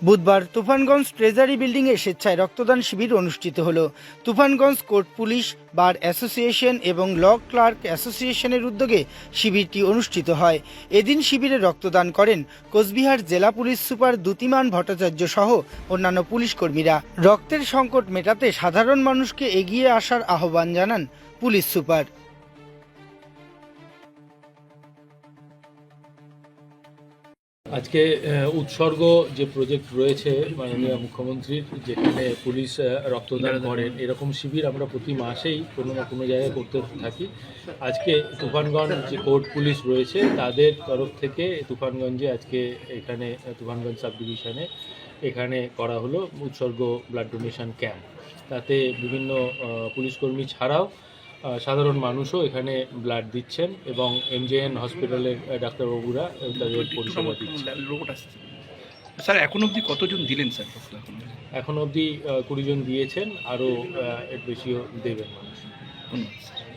বুধবার তুফানগঞ্জ ট্রেজারি বিল্ডিংয়ে স্বেচ্ছায় রক্তদান শিবির অনুষ্ঠিত হল। Tufanganj court police bar association এবং ল ক্লার্ক অ্যাসোসিয়েশনের উদ্যোগে শিবিরটি অনুষ্ঠিত হয়। এদিন শিবিরে রক্তদান করেন কোচবিহার জেলা পুলিশ সুপার দ্যুতিমান ভট্টাচার্য সহ অন্যান্য পুলিশ কর্মীরা। রক্তের সংকট মেটাতে সাধারণ মানুষকে এগিয়ে আসার আহ্বান জানান পুলিশ সুপার। আজকে উৎসর্গ যে প্রজেক্ট রয়েছে মাননীয় মুখ্যমন্ত্রীর, যেখানে পুলিশ রক্তদান করেন, এরকম শিবির আমরা প্রতি মাসেই কোনো না কোনো জায়গায় করতে থাকি। আজকে তুফানগঞ্জ যে কোর্ট পুলিশ রয়েছে তাদের তরফ থেকে তুফানগঞ্জে আজকে এখানে তুফানগঞ্জ সাব ডিভিশনে এখানে করা হলো উৎসর্গ ব্লাড ডোনেশন ক্যাম্প। তাতে বিভিন্ন পুলিশকর্মী ছাড়াও সাধারণ মানুষও এখানে ব্লাড দিচ্ছেন এবং এমজেএন হসপিটালের ডাক্তারবাবুরা তাদের পরিষেবা দিচ্ছেন। স্যার এখন অবধি কতজন দিলেন স্যার? এখন অবধি 20 জন দিয়েছেন, আরও এর বেশিও দেবেন মানুষ। ধন্যবাদ।